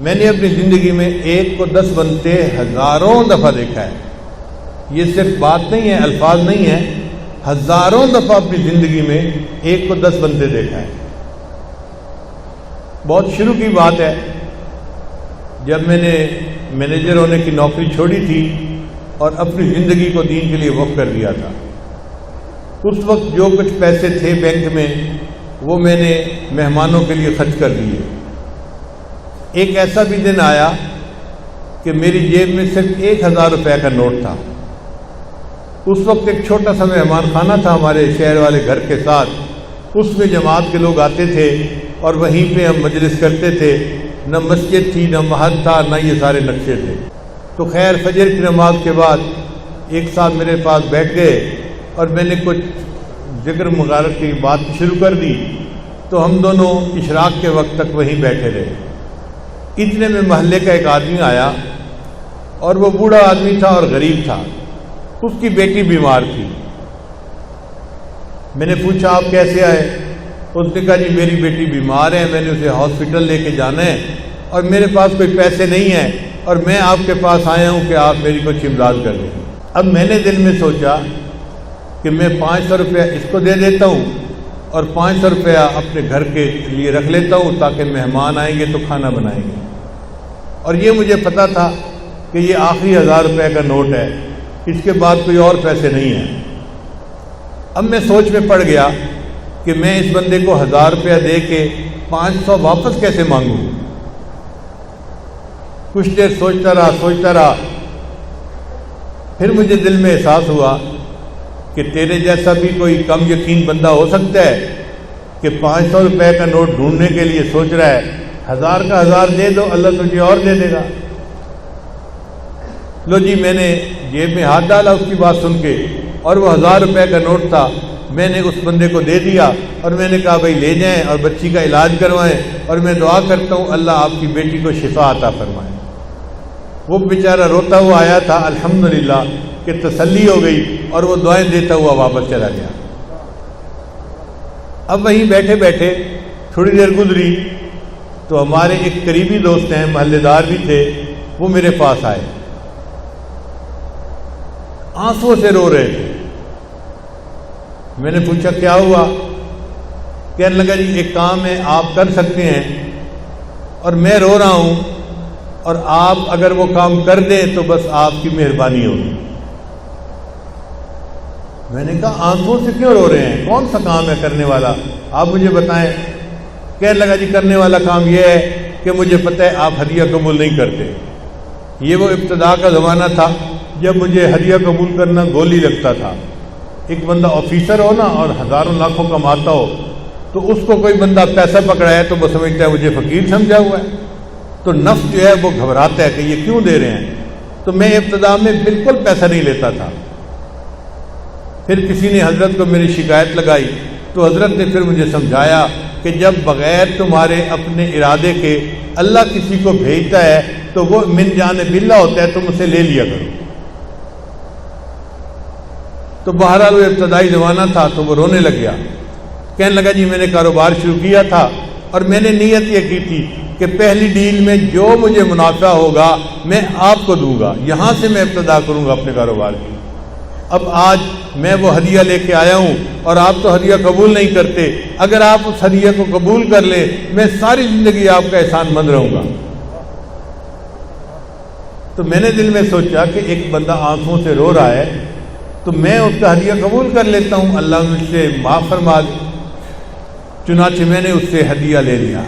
میں نے اپنی زندگی میں 1 کو 10 بنتے ہزاروں دفعہ دیکھا ہے. یہ صرف بات نہیں ہے، الفاظ نہیں ہے، ہزاروں دفعہ اپنی زندگی میں 1 کو 10 بنتے دیکھا ہے. بہت شروع کی بات ہے، جب میں نے مینیجر ہونے کی نوکری چھوڑی تھی اور اپنی زندگی کو دین کے لیے وقف کر دیا تھا. اس وقت جو کچھ پیسے تھے بینک میں وہ میں نے مہمانوں کے لیے خرچ کر دیے. ایک ایسا بھی دن آیا کہ میری جیب میں صرف 1000 روپے کا نوٹ تھا. اس وقت ایک چھوٹا سا مہمان خانہ تھا ہمارے شہر والے گھر کے ساتھ، اس میں جماعت کے لوگ آتے تھے اور وہیں پہ ہم مجلس کرتے تھے. نہ مسجد تھی، نہ محل تھا، نہ یہ سارے نقشے تھے. تو خیر فجر کی نماز کے بعد ایک ساتھ میرے پاس بیٹھ گئے اور میں نے کچھ ذکر مغارت کی بات شروع کر دی. تو ہم دونوں اشراق کے وقت تک وہیں بیٹھے رہے. اتنے میں محلے کا ایک آدمی آیا اور وہ بوڑھا آدمی تھا اور غریب تھا. اس کی بیٹی بیمار تھی. میں نے پوچھا آپ کیسے آئے؟ اس نے کہا جی میری بیٹی بیمار ہے، میں نے اسے ہاسپٹل لے کے جانا ہے اور میرے پاس کوئی پیسے نہیں ہیں اور میں آپ کے پاس آیا ہوں کہ آپ میری کچھ امداد کر دیں. اب میں نے دل میں سوچا کہ میں 500 روپیہ اس کو دے دیتا ہوں اور 500 روپیہ اپنے گھر کے لیے رکھ لیتا ہوں تاکہ مہمان آئیں گے تو کھانا بنائیں گے. اور یہ مجھے پتا تھا کہ یہ آخری 1000 روپے کا نوٹ ہے، اس کے بعد کوئی اور پیسے نہیں ہیں. اب میں سوچ میں پڑ گیا کہ میں اس بندے کو 1000 روپیہ دے کے 500 واپس کیسے مانگوں. کچھ دیر سوچتا رہا. پھر مجھے دل میں احساس ہوا کہ تیرے جیسا بھی کوئی کم یقین بندہ ہو سکتا ہے کہ 500 روپے کا نوٹ ڈھونڈنے کے لیے سوچ رہا ہے. 1000 کا 1000 دے دو، اللہ تجھے اور دے دے گا. لو جی میں نے جیب میں ہاتھ ڈالا اس کی بات سن کے، اور وہ 1000 روپے کا نوٹ تھا. میں نے اس بندے کو دے دیا اور میں نے کہا بھائی لے جائیں اور بچی کا علاج کروائیں، اور میں دعا کرتا ہوں اللہ آپ کی بیٹی کو شفا عطا فرمائے. وہ بیچارہ روتا ہوا آیا تھا، الحمدللہ کہ تسلی ہو گئی اور وہ دعائیں دیتا ہوا واپس چلا گیا. اب وہیں بیٹھے بیٹھے تھوڑی دیر گزری تو ہمارے ایک قریبی دوست ہیں، محلے دار بھی تھے، وہ میرے پاس آئے، آنسوں سے رو رہے تھے. میں نے پوچھا کیا ہوا؟ کہنے لگا جی ایک کام ہے آپ کر سکتے ہیں اور میں رو رہا ہوں، اور آپ اگر وہ کام کر دیں تو بس آپ کی مہربانی ہوگی. میں نے کہا آنسوں سے کیوں رو رہے ہیں؟ کون سا کام ہے کرنے والا؟ آپ مجھے بتائیں. کہنے لگا جی کرنے والا کام یہ ہے کہ مجھے پتہ ہے آپ ہدیہ قبول نہیں کرتے. یہ وہ ابتدا کا زمانہ تھا جب مجھے ہدیہ قبول کرنا گولی لگتا تھا. ایک بندہ آفیسر ہو نا اور ہزاروں لاکھوں کماتا ہو تو اس کو کوئی بندہ پیسہ پکڑایا تو وہ سمجھتا ہے مجھے فقیر سمجھا ہوا ہے، تو نفس جو ہے وہ گھبراتا ہے کہ یہ کیوں دے رہے ہیں. تو میں ابتدا میں بالکل پیسہ نہیں لیتا تھا. پھر کسی نے حضرت کو میری شکایت لگائی تو حضرت نے پھر مجھے سمجھایا کہ جب بغیر تمہارے اپنے ارادے کے اللہ کسی کو بھیجتا ہے تو وہ من جانب اللہ ہوتا ہے، تم اسے لے لیا کرو. تو بہرحال وہ ابتدائی زمانہ تھا تو وہ رونے لگ گیا. کہنے لگا جی میں نے کاروبار شروع کیا تھا اور میں نے نیت یہ کی تھی کہ پہلی ڈیل میں جو مجھے منافع ہوگا میں آپ کو دوں گا، یہاں سے میں ابتدا کروں گا اپنے کاروبار کی. اب آج میں وہ ہدیہ لے کے آیا ہوں اور آپ تو ہدیہ قبول نہیں کرتے. اگر آپ اس ہدیہ کو قبول کر لیں میں ساری زندگی آپ کا احسان مند رہوں گا. تو میں نے دل میں سوچا کہ ایک بندہ آنکھوں سے رو رہا ہے تو میں اس کا ہدیہ قبول کر لیتا ہوں، اللہ مجھ سے معاف فرما دے. چنانچہ میں نے اس سے ہدیہ لے لیا.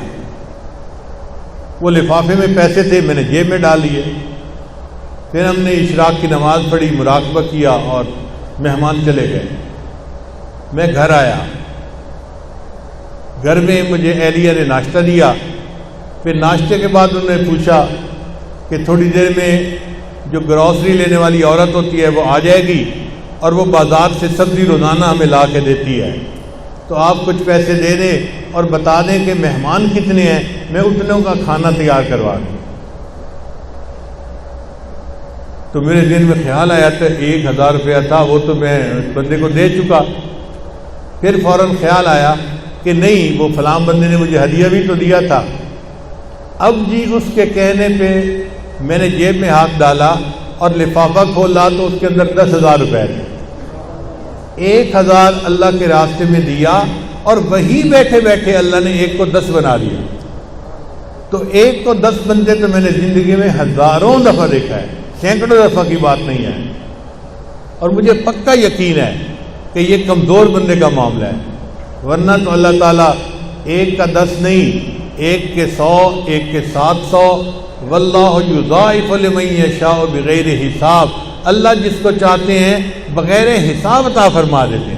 وہ لفافے میں پیسے تھے، میں نے جیب میں ڈال لیے. پھر ہم نے اشراق کی نماز پڑھی، مراقبہ کیا اور مہمان چلے گئے. میں گھر آیا، گھر میں مجھے اہلیہ نے ناشتہ دیا. پھر ناشتے کے بعد انہوں نے پوچھا کہ تھوڑی دیر میں جو گروسری لینے والی عورت ہوتی ہے وہ آ جائے گی اور وہ بازار سے سبزی روزانہ ہمیں لا کے دیتی ہے، تو آپ کچھ پیسے دے دیں اور بتا دیں کہ مہمان کتنے ہیں، میں اتنوں کا کھانا تیار کروا دوں. تو میرے دل میں خیال آیا تھا 1000 روپیہ تھا وہ تو میں اس بندے کو دے چکا. پھر فوراً خیال آیا کہ نہیں، وہ فلاں بندے نے مجھے ہدیہ بھی تو دیا تھا. اب جی اس کے کہنے پہ میں نے جیب میں ہاتھ ڈالا اور لفافہ کھولا تو اس کے اندر 10,000 روپے تھے۔ 1,000 اللہ کے راستے میں دیا اور وہی بیٹھے بیٹھے اللہ نے ایک کو 10 بنا دیا۔ تو ایک کو 10 بنتے تو میں نے زندگی میں ہزاروں دفعہ دیکھا ہے، سینکڑوں دفعہ کی بات نہیں ہے، اور مجھے پکا یقین ہے کہ یہ کمزور بندے کا معاملہ ہے، ورنہ تو اللہ تعالیٰ ایک کا 10 نہیں، ایک کے 100، ایک کے 700، واللہ یضاعف لمن یشاء بغیر حساب، اللہ جس کو چاہتے ہیں بغیر حساب عطا فرما دیتے ہیں۔